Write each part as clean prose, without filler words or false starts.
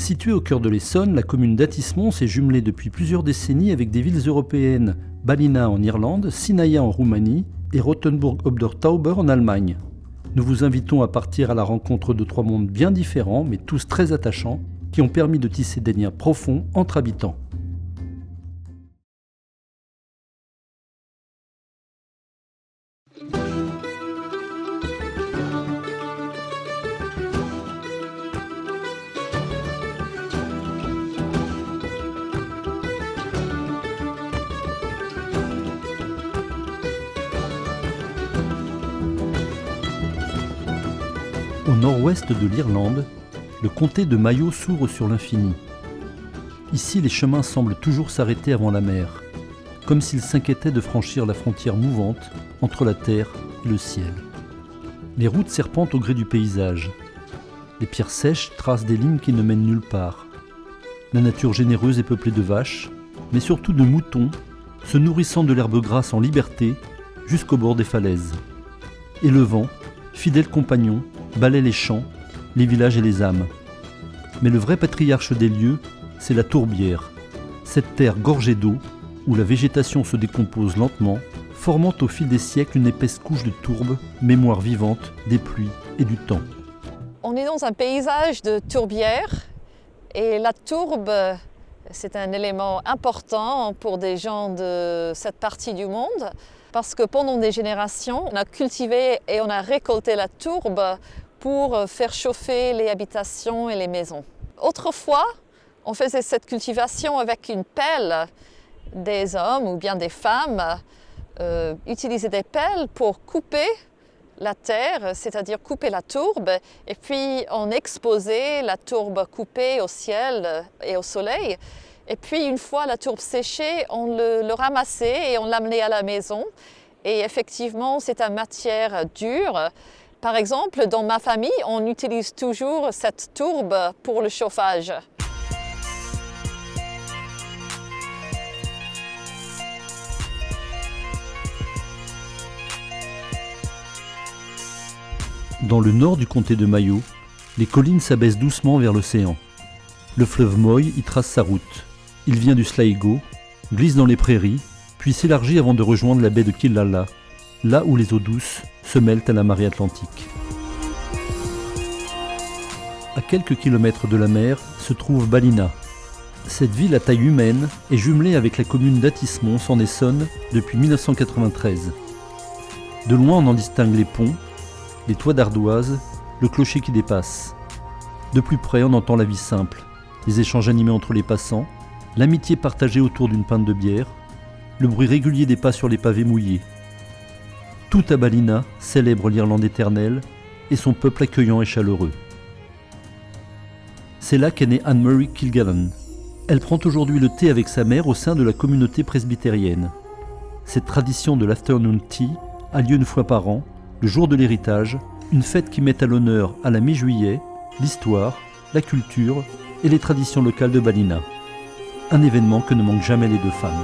Située au cœur de l'Essonne, la commune d'Athis-Mons est jumelée depuis plusieurs décennies avec des villes européennes, Ballina en Irlande, Sinaia en Roumanie et Rothenburg ob der Tauber en Allemagne. Nous vous invitons à partir à la rencontre de trois mondes bien différents, mais tous très attachants, qui ont permis de tisser des liens profonds entre habitants. Au nord-ouest de l'Irlande, le comté de Mayo s'ouvre sur l'infini. Ici, les chemins semblent toujours s'arrêter avant la mer, comme s'ils s'inquiétaient de franchir la frontière mouvante entre la terre et le ciel. Les routes serpentent au gré du paysage. Les pierres sèches tracent des lignes qui ne mènent nulle part. La nature généreuse est peuplée de vaches, mais surtout de moutons, se nourrissant de l'herbe grasse en liberté jusqu'au bord des falaises. Et le vent, fidèle compagnon, balaie les champs, les villages et les âmes. Mais le vrai patriarche des lieux, c'est la tourbière, cette terre gorgée d'eau où la végétation se décompose lentement, formant au fil des siècles une épaisse couche de tourbe, mémoire vivante des pluies et du temps. On est dans un paysage de tourbière et la tourbe, c'est un élément important pour des gens de cette partie du monde parce que pendant des générations, on a cultivé et on a récolté la tourbe pour faire chauffer les habitations et les maisons. Autrefois, on faisait cette cultivation avec une pelle. Des hommes ou bien des femmes utilisaient des pelles pour couper la terre, c'est-à-dire couper la tourbe, et puis on exposait la tourbe coupée au ciel et au soleil. Et puis une fois la tourbe séchée, on le ramassait et on l'amenait à la maison. Et effectivement, c'est une matière dure. Par exemple, dans ma famille, on utilise toujours cette tourbe pour le chauffage. Dans le nord du comté de Mayo, les collines s'abaissent doucement vers l'océan. Le fleuve Moy y trace sa route. Il vient du Sligo, glisse dans les prairies, puis s'élargit avant de rejoindre la baie de Killala, là où les eaux douces se mêlent à la marée atlantique. À quelques kilomètres de la mer se trouve Ballina. Cette ville à taille humaine est jumelée avec la commune d'Athis-Mons en Essonne depuis 1993. De loin on en distingue les ponts, les toits d'ardoise, le clocher qui dépasse. De plus près on entend la vie simple, les échanges animés entre les passants, l'amitié partagée autour d'une pinte de bière, le bruit régulier des pas sur les pavés mouillés. Tout à Ballina célèbre l'Irlande éternelle et son peuple accueillant et chaleureux. C'est là qu'est née Anne-Marie Kilgallen. Elle prend aujourd'hui le thé avec sa mère au sein de la communauté presbytérienne. Cette tradition de l'afternoon tea a lieu une fois par an, le jour de l'héritage, une fête qui met à l'honneur à la mi-juillet l'histoire, la culture et les traditions locales de Ballina. Un événement que ne manquent jamais les deux femmes.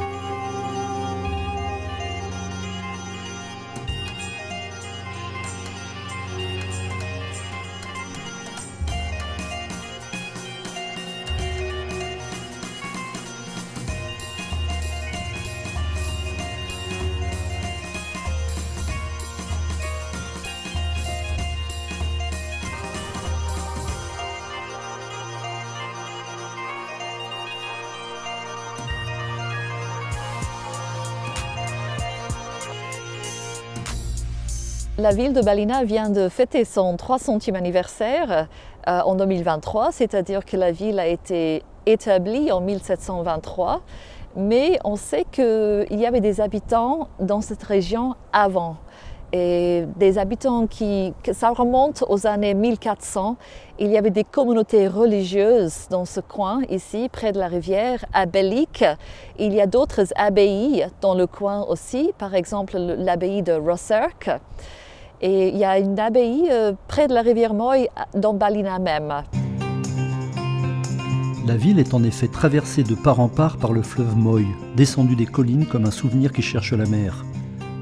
La ville de Ballina vient de fêter son 300e anniversaire en 2023, c'est-à-dire que la ville a été établie en 1723, mais on sait qu'il y avait des habitants dans cette région avant. Et des habitants ça remonte aux années 1400. Il y avait des communautés religieuses dans ce coin, ici, près de la rivière, à Bellick. Il y a d'autres abbayes dans le coin aussi, par exemple l'abbaye de Rosserk. Et il y a une abbaye près de la rivière Moy, dans Ballina même. La ville est en effet traversée de part en part par le fleuve Moy, descendu des collines comme un souvenir qui cherche la mer.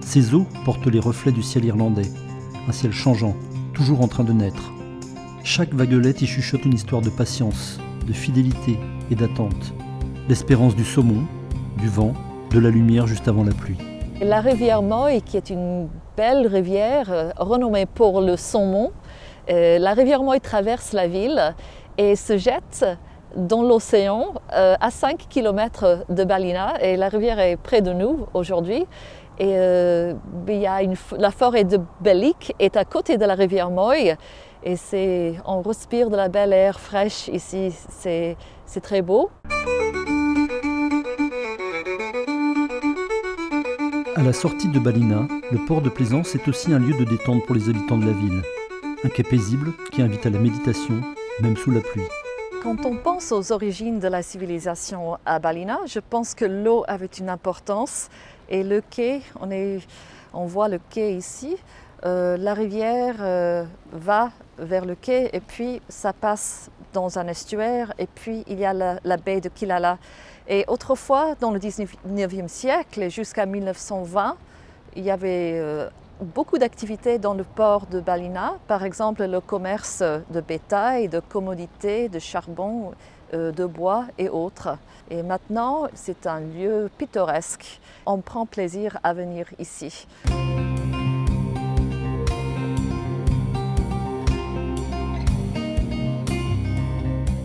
Ces eaux portent les reflets du ciel irlandais, un ciel changeant, toujours en train de naître. Chaque vaguelette y chuchote une histoire de patience, de fidélité et d'attente. L'espérance du saumon, du vent, de la lumière juste avant la pluie. La rivière Moy, qui est une belle rivière renommée pour le saumon, la rivière Moy traverse la ville et se jette dans l'océan à 5 km de Ballina. Et la rivière est près de nous aujourd'hui. Et la forêt de Bellic est à côté de la rivière Moy. Et on respire de la belle air fraîche ici. C'est très beau. À la sortie de Ballina, le port de plaisance est aussi un lieu de détente pour les habitants de la ville. Un quai paisible qui invite à la méditation, même sous la pluie. Quand on pense aux origines de la civilisation à Ballina, je pense que l'eau avait une importance. Et le quai, on voit le quai ici. La rivière va vers le quai et puis ça passe dans un estuaire et puis il y a la baie de Kilala. Et autrefois, dans le 19e siècle et jusqu'à 1920, il y avait beaucoup d'activités dans le port de Ballina. Par exemple, le commerce de bétail, de commodités, de charbon, de bois et autres. Et maintenant, c'est un lieu pittoresque. On prend plaisir à venir ici.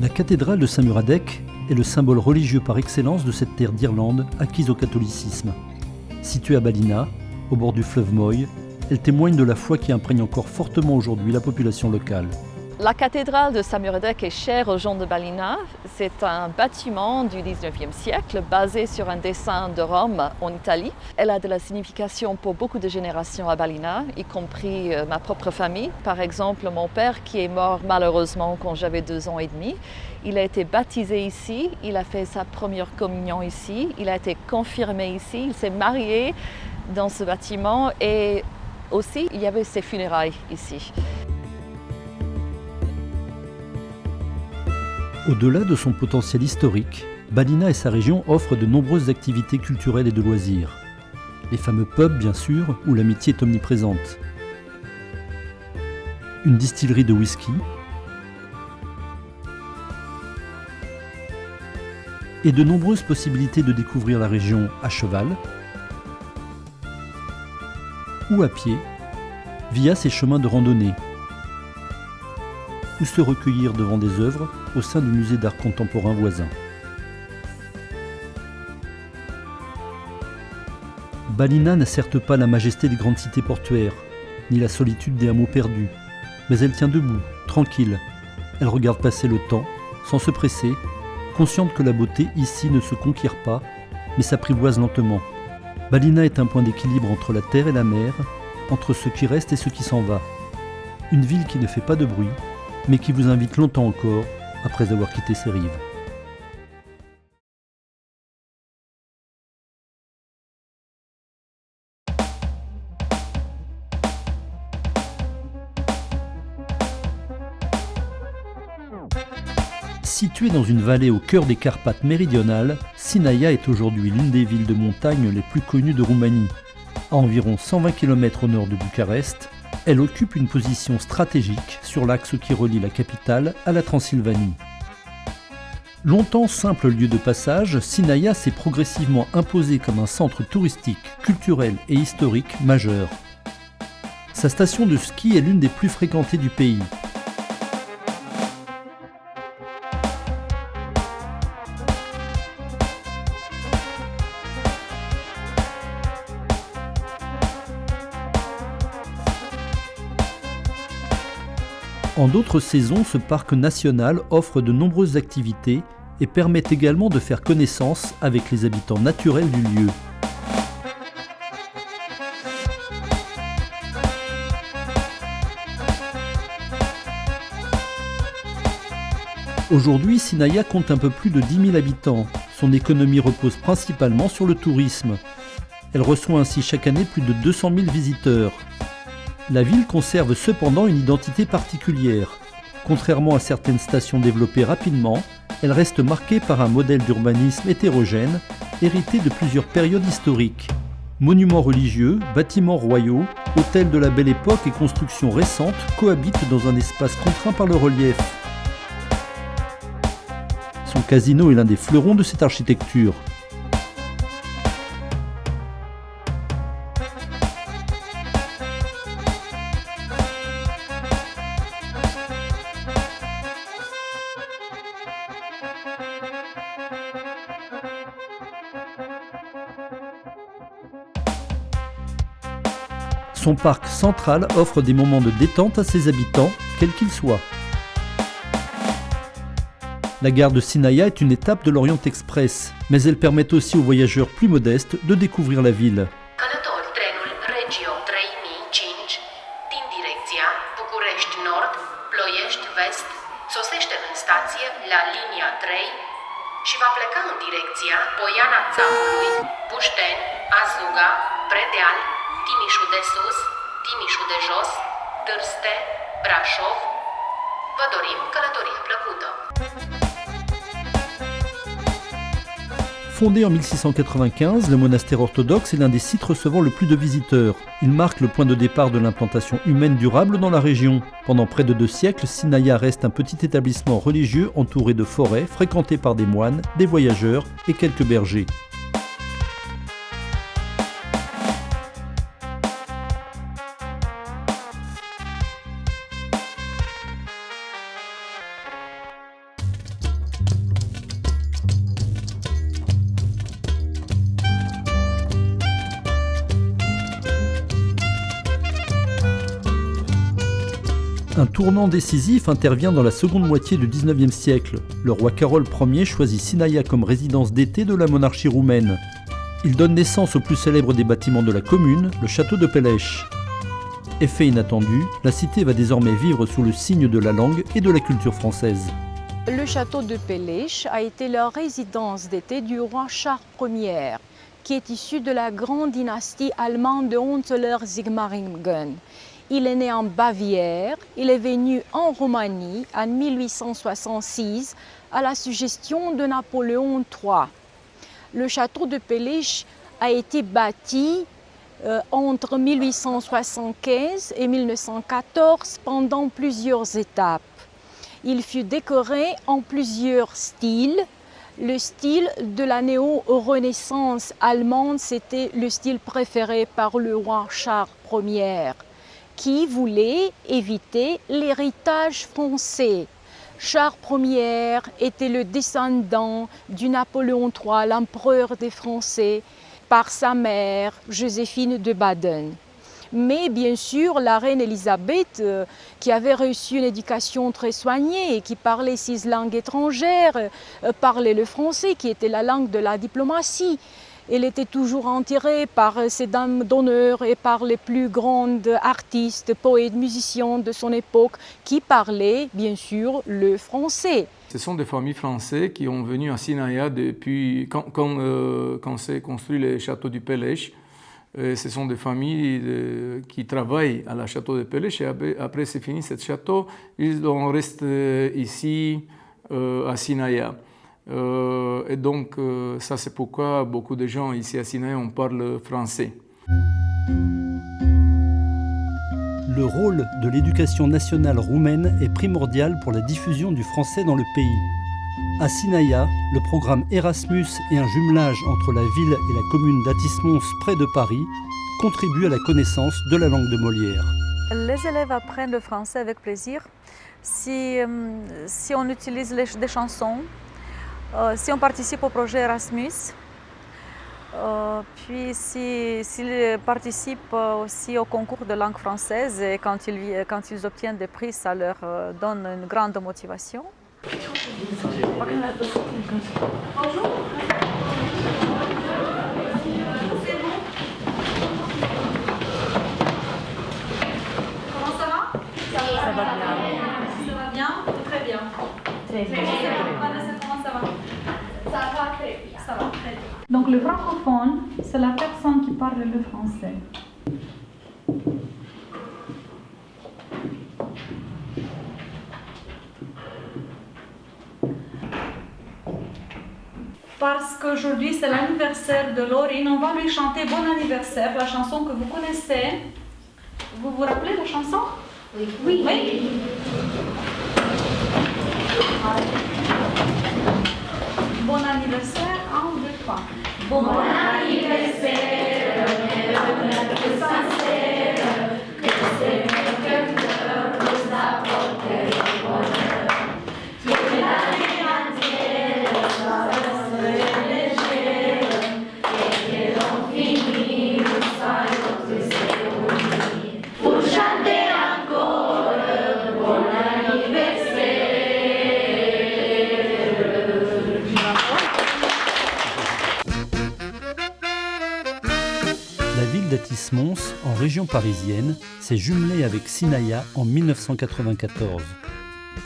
La cathédrale de Saint-Muradec est le symbole religieux par excellence de cette terre d'Irlande acquise au catholicisme. Située à Ballina, au bord du fleuve Moy, elle témoigne de la foi qui imprègne encore fortement aujourd'hui la population locale. La cathédrale de Saint-Muradec est chère aux gens de Ballina. C'est un bâtiment du 19e siècle basé sur un dessin de Rome en Italie. Elle a de la signification pour beaucoup de générations à Ballina, y compris ma propre famille. Par exemple, mon père qui est mort malheureusement quand j'avais 2 ans et demi. Il a été baptisé ici, il a fait sa première communion ici, il a été confirmé ici, il s'est marié dans ce bâtiment et aussi il y avait ses funérailles ici. Au-delà de son potentiel historique, Ballina et sa région offrent de nombreuses activités culturelles et de loisirs. Les fameux pubs, bien sûr, où l'amitié est omniprésente. Une distillerie de whisky. Et de nombreuses possibilités de découvrir la région à cheval ou à pied, via ses chemins de randonnée, ou se recueillir devant des œuvres au sein du musée d'art contemporain voisin. Ballina n'a certes pas la majesté des grandes cités portuaires, ni la solitude des hameaux perdus, mais elle tient debout, tranquille. Elle regarde passer le temps, sans se presser, consciente que la beauté ici ne se conquiert pas, mais s'apprivoise lentement. Ballina est un point d'équilibre entre la terre et la mer, entre ce qui reste et ce qui s'en va. Une ville qui ne fait pas de bruit, mais qui vous invite longtemps encore après avoir quitté ses rives. Située dans une vallée au cœur des Carpates méridionales, Sinaia est aujourd'hui l'une des villes de montagne les plus connues de Roumanie. À environ 120 km au nord de Bucarest, elle occupe une position stratégique sur l'axe qui relie la capitale à la Transylvanie. Longtemps simple lieu de passage, Sinaia s'est progressivement imposé comme un centre touristique, culturel et historique majeur. Sa station de ski est l'une des plus fréquentées du pays. En d'autres saisons, ce parc national offre de nombreuses activités et permet également de faire connaissance avec les habitants naturels du lieu. Aujourd'hui, Sinaia compte un peu plus de 10 000 habitants. Son économie repose principalement sur le tourisme. Elle reçoit ainsi chaque année plus de 200 000 visiteurs. La ville conserve cependant une identité particulière. Contrairement à certaines stations développées rapidement, elle reste marquée par un modèle d'urbanisme hétérogène, hérité de plusieurs périodes historiques. Monuments religieux, bâtiments royaux, hôtels de la Belle Époque et constructions récentes cohabitent dans un espace contraint par le relief. casino est l'un des fleurons de cette architecture. Son parc central offre des moments de détente à ses habitants, quels qu'ils soient. La gare de Sinaia est une étape de l'Orient Express, mais elle permet aussi aux voyageurs plus modestes de découvrir la ville. Călători trenul Regio 3005 din direcția București Nord, Ploiești Vest, sosește în stație la linia 3 și va pleca în direcția Poiana Țapului, Bușteni, Azuga, Predeal, Timișu de Sus, Timișu de Jos, Târste, Brașov. Vă dorim călătorie plăcută! Fondé en 1695, le monastère orthodoxe est l'un des sites recevant le plus de visiteurs. Il marque le point de départ de l'implantation humaine durable dans la région. Pendant près de 2 siècles, Sinaia reste un petit établissement religieux entouré de forêts, fréquenté par des moines, des voyageurs et quelques bergers. Un tournant décisif intervient dans la seconde moitié du XIXe siècle. Le roi Carol Ier choisit Sinaia comme résidence d'été de la monarchie roumaine. Il donne naissance au plus célèbre des bâtiments de la commune, le château de Peleș. Effet inattendu, la cité va désormais vivre sous le signe de la langue et de la culture française. Le château de Peleș a été la résidence d'été du roi Charles Ier, qui est issu de la grande dynastie allemande de Hohenzollern-Sigmaringen. Il est né en Bavière, il est venu en Roumanie en 1866 à la suggestion de Napoléon III. Le château de Peleș a été bâti entre 1875 et 1914 pendant plusieurs étapes. Il fut décoré en plusieurs styles. Le style de la néo-renaissance allemande, c'était le style préféré par le roi Charles Ier, qui voulait éviter l'héritage français. Charles Ier était le descendant du Napoléon III, l'empereur des Français, par sa mère, Joséphine de Baden. Mais bien sûr, la reine Élisabeth, qui avait reçu une éducation très soignée et qui parlait 6 langues étrangères, parlait le français, qui était la langue de la diplomatie. Elle était toujours entourée par ses dames d'honneur et par les plus grandes artistes, poètes, musiciens de son époque qui parlaient bien sûr le français. Ce sont des familles françaises qui ont venu à Sinaia depuis quand s'est construit le château du Peleș. Ce sont des familles qui travaillent à la château de Peleș et après c'est fini ce château, ils restent ici à Sinaia. Et donc, ça c'est pourquoi beaucoup de gens ici à Sinaia on parle français. Le rôle de l'éducation nationale roumaine est primordial pour la diffusion du français dans le pays. À Sinaia, le programme Erasmus et un jumelage entre la ville et la commune d'Atis-Mons près de Paris contribuent à la connaissance de la langue de Molière. Les élèves apprennent le français avec plaisir si on utilise des chansons. Si on participe au projet Erasmus, puis s'ils participent aussi au concours de langue française et quand ils obtiennent des prix, ça leur donne une grande motivation. Bonjour. Comment ça va? Ça va bien. Ça va bien? Très bien. Très bien. Comment ça va? Ça va très bien. Ça va très bien. Donc le francophone, c'est la personne qui parle le français. Parce qu'aujourd'hui c'est l'anniversaire de Laurine, on va lui chanter Bon anniversaire, la chanson que vous connaissez. Vous vous rappelez la chanson? Oui. Oui. Oui. Bon anniversaire, 1, 2, 3. Bon La ville d'Athis-Mons, en région parisienne, s'est jumelée avec Sinaia en 1994.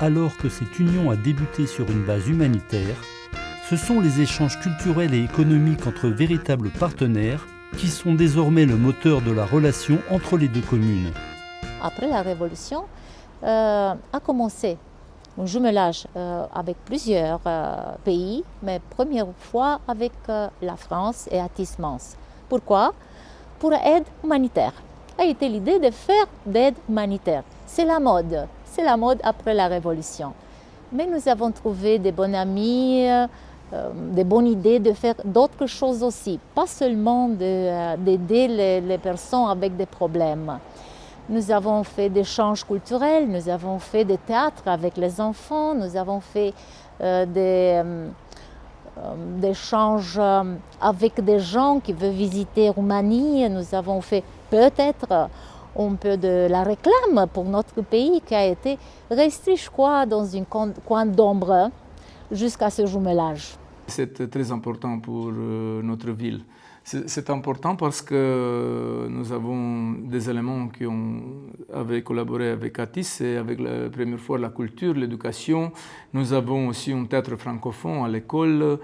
Alors que cette union a débuté sur une base humanitaire, ce sont les échanges culturels et économiques entre véritables partenaires qui sont désormais le moteur de la relation entre les deux communes. Après la Révolution, a commencé un jumelage avec plusieurs pays, mais première fois avec la France et Athis-Mons. Pourquoi? Pour aide humanitaire. A été l'idée de faire d'aide humanitaire. C'est la mode après la Révolution. Mais nous avons trouvé des bons amis, des bonnes idées de faire d'autres choses aussi, pas seulement d'aider les personnes avec des problèmes. Nous avons fait des échanges culturels, nous avons fait des théâtres avec les enfants, nous avons fait des échanges avec des gens qui veulent visiter Roumanie. Nous avons fait peut-être un peu de la réclame pour notre pays qui a été resté, je crois, dans un coin d'ombre jusqu'à ce jumelage. C'est très important pour notre ville. C'est important parce que nous avons des éléments qui avaient collaboré avec Athis, et avec la première fois la culture, l'éducation. Nous avons aussi un théâtre francophone à l'école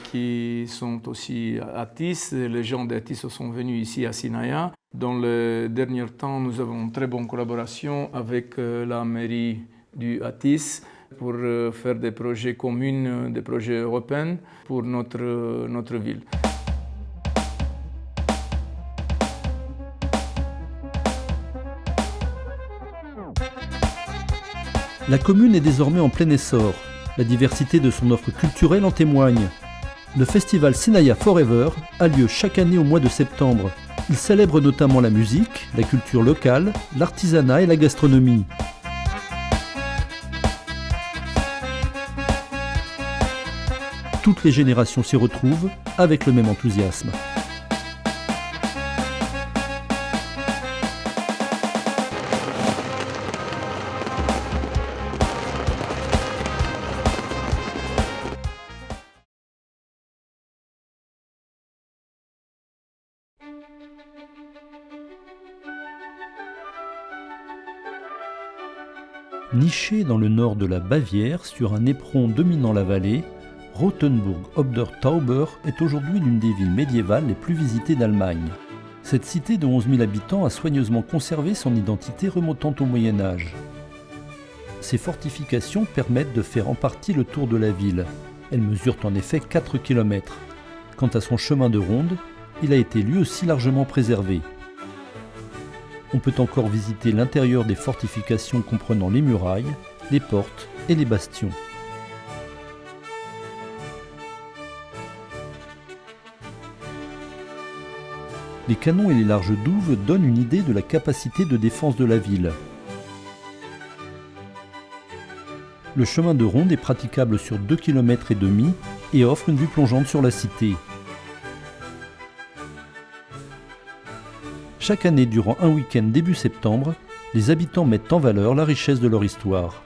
qui sont aussi à Athis. Les gens d'Athis sont venus ici à Sinaia. Dans les derniers temps, nous avons une très bonne collaboration avec la mairie du Athis pour faire des projets communs, des projets européens pour notre ville. La commune est désormais en plein essor. La diversité de son offre culturelle en témoigne. Le festival Sinaia Forever a lieu chaque année au mois de septembre. Il célèbre notamment la musique, la culture locale, l'artisanat et la gastronomie. Toutes les générations s'y retrouvent avec le même enthousiasme. Niché dans le nord de la Bavière, sur un éperon dominant la vallée, Rothenburg ob der Tauber est aujourd'hui l'une des villes médiévales les plus visitées d'Allemagne. Cette cité de 11 000 habitants a soigneusement conservé son identité remontant au Moyen Âge. Ses fortifications permettent de faire en partie le tour de la ville. Elles mesurent en effet 4 km. Quant à son chemin de ronde, il a été lui aussi largement préservé. On peut encore visiter l'intérieur des fortifications comprenant les murailles, les portes et les bastions. Les canons et les larges douves donnent une idée de la capacité de défense de la ville. Le chemin de ronde est praticable sur 2,5 km et offre une vue plongeante sur la cité. Chaque année, durant un week-end début septembre, les habitants mettent en valeur la richesse de leur histoire.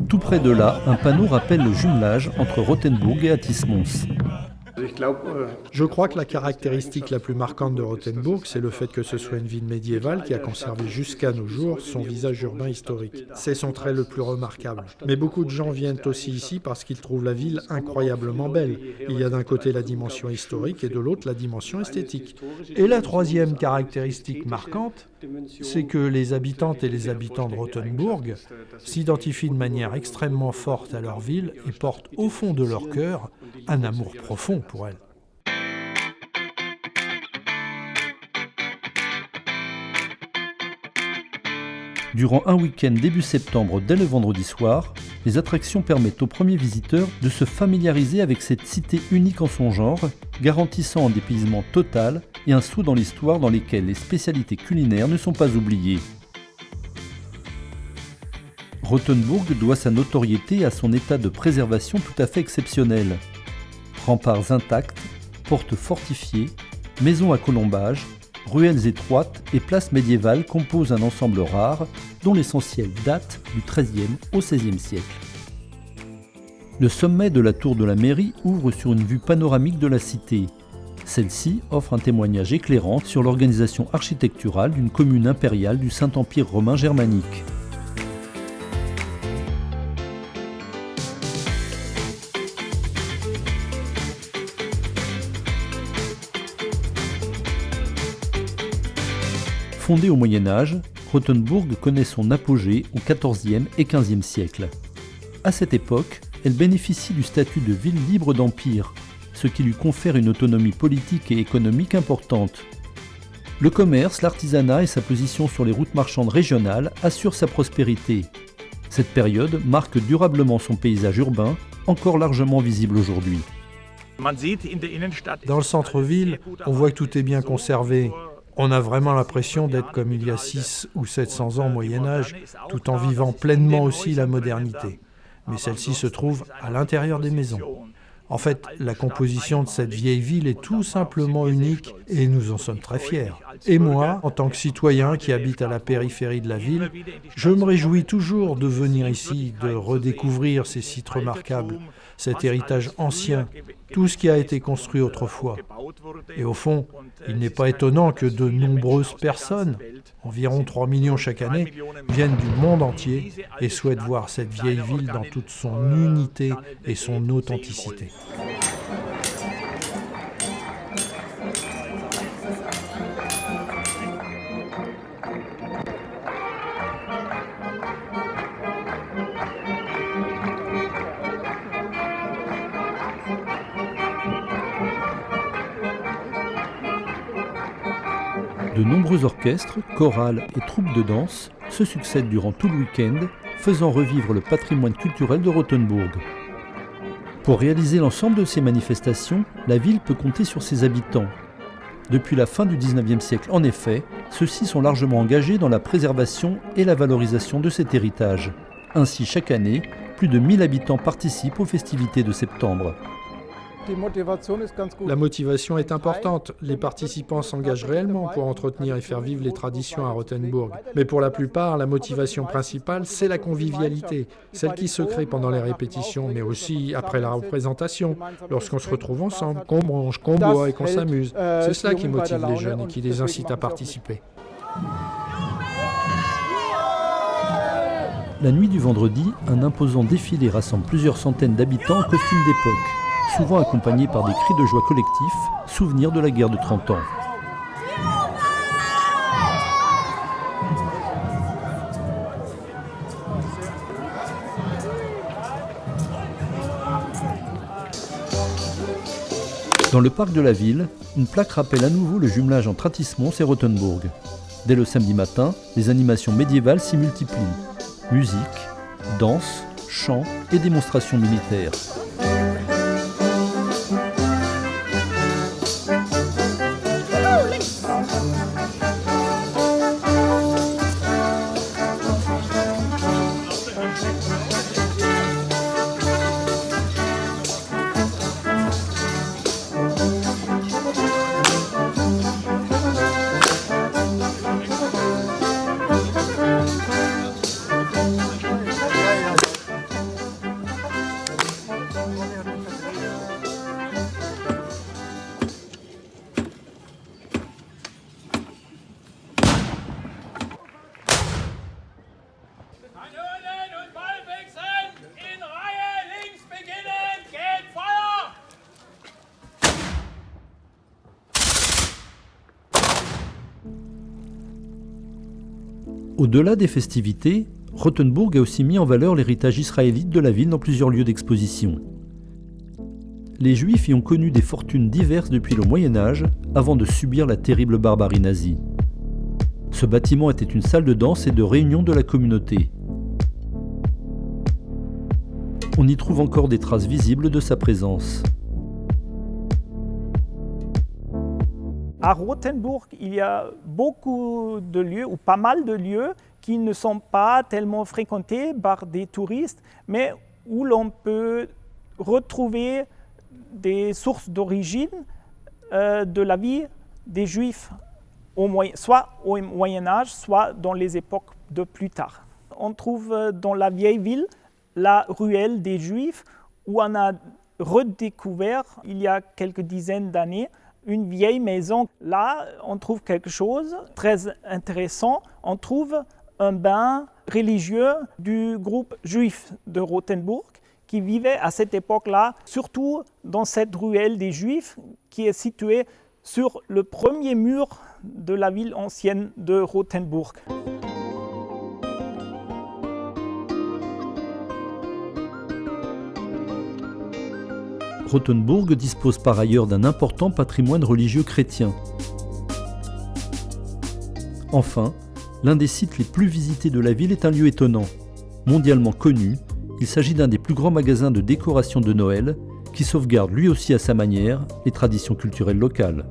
Tout près de là, un panneau rappelle le jumelage entre Rothenburg et Athis-Mons. Je crois que la caractéristique la plus marquante de Rothenburg, c'est le fait que ce soit une ville médiévale qui a conservé jusqu'à nos jours son visage urbain historique. C'est son trait le plus remarquable. Mais beaucoup de gens viennent aussi ici parce qu'ils trouvent la ville incroyablement belle. Il y a d'un côté la dimension historique et de l'autre la dimension esthétique. Et la troisième caractéristique marquante, c'est que les habitantes et les habitants de Rothenburg s'identifient de manière extrêmement forte à leur ville et portent au fond de leur cœur un amour profond pour elle. Durant un week-end début septembre, dès le vendredi soir, les attractions permettent aux premiers visiteurs de se familiariser avec cette cité unique en son genre, garantissant un dépaysement total et un saut dans l'histoire dans lesquelles les spécialités culinaires ne sont pas oubliées. Rothenburg doit sa notoriété à son état de préservation tout à fait exceptionnel. Remparts intacts, portes fortifiées, maisons à colombages, ruelles étroites et places médiévales composent un ensemble rare dont l'essentiel date du XIIIe au XVIe siècle. Le sommet de la tour de la mairie ouvre sur une vue panoramique de la cité. Celle-ci offre un témoignage éclairant sur l'organisation architecturale d'une commune impériale du Saint-Empire romain germanique. Fondée au Moyen Âge, Rothenburg connaît son apogée au XIVe et XVe siècle. À cette époque, elle bénéficie du statut de ville libre d'empire, ce qui lui confère une autonomie politique et économique importante. Le commerce, l'artisanat et sa position sur les routes marchandes régionales assurent sa prospérité. Cette période marque durablement son paysage urbain, encore largement visible aujourd'hui. Dans le centre-ville, on voit que tout est bien conservé. On a vraiment l'impression d'être comme il y a 600 ou 700 ans au Moyen-Âge, tout en vivant pleinement aussi la modernité. Mais celle-ci se trouve à l'intérieur des maisons. En fait, la composition de cette vieille ville est tout simplement unique et nous en sommes très fiers. Et moi, en tant que citoyen qui habite à la périphérie de la ville, je me réjouis toujours de venir ici, de redécouvrir ces sites remarquables, cet héritage ancien, tout ce qui a été construit autrefois. Et au fond, il n'est pas étonnant que de nombreuses personnes, environ 3 millions chaque année, viennent du monde entier et souhaitent voir cette vieille ville dans toute son unité et son authenticité. De nombreux orchestres, chorales et troupes de danse se succèdent durant tout le week-end, faisant revivre le patrimoine culturel de Rothenburg. Pour réaliser l'ensemble de ces manifestations, la ville peut compter sur ses habitants. Depuis la fin du XIXe siècle, en effet, ceux-ci sont largement engagés dans la préservation et la valorisation de cet héritage. Ainsi, chaque année, plus de 1000 habitants participent aux festivités de septembre. La motivation est importante. Les participants s'engagent réellement pour entretenir et faire vivre les traditions à Rothenburg. Mais pour la plupart, la motivation principale, c'est la convivialité, celle qui se crée pendant les répétitions, mais aussi après la représentation, lorsqu'on se retrouve ensemble, qu'on mange, qu'on boit et qu'on s'amuse. C'est cela qui motive les jeunes et qui les incite à participer. La nuit du vendredi, un imposant défilé rassemble plusieurs centaines d'habitants en costume d'époque, souvent accompagnés par des cris de joie collectifs, souvenirs de la guerre de 30 ans. Dans le parc de la ville, une plaque rappelle à nouveau le jumelage entre Athis-Mons et Rothenburg. Dès le samedi matin, les animations médiévales s'y multiplient. Musique, danse, chants et démonstrations militaires. Au-delà des festivités, Rothenburg a aussi mis en valeur l'héritage israélite de la ville dans plusieurs lieux d'exposition. Les Juifs y ont connu des fortunes diverses depuis le Moyen-Âge, avant de subir la terrible barbarie nazie. Ce bâtiment était une salle de danse et de réunion de la communauté. On y trouve encore des traces visibles de sa présence. À Rothenburg, il y a beaucoup de lieux, ou pas mal de lieux, qui ne sont pas tellement fréquentés par des touristes, mais où l'on peut retrouver des sources d'origine de la vie des Juifs, soit au Moyen-Âge, soit dans les époques de plus tard. On trouve dans la vieille ville la ruelle des Juifs, où on a redécouvert, il y a quelques dizaines d'années, une vieille maison. Là, on trouve quelque chose de très intéressant. On trouve un bain religieux du groupe juif de Rothenburg qui vivait à cette époque-là, surtout dans cette ruelle des Juifs qui est située sur le premier mur de la ville ancienne de Rothenburg. Rothenburg dispose par ailleurs d'un important patrimoine religieux chrétien. Enfin, l'un des sites les plus visités de la ville est un lieu étonnant. Mondialement connu, il s'agit d'un des plus grands magasins de décoration de Noël qui sauvegarde lui aussi à sa manière les traditions culturelles locales.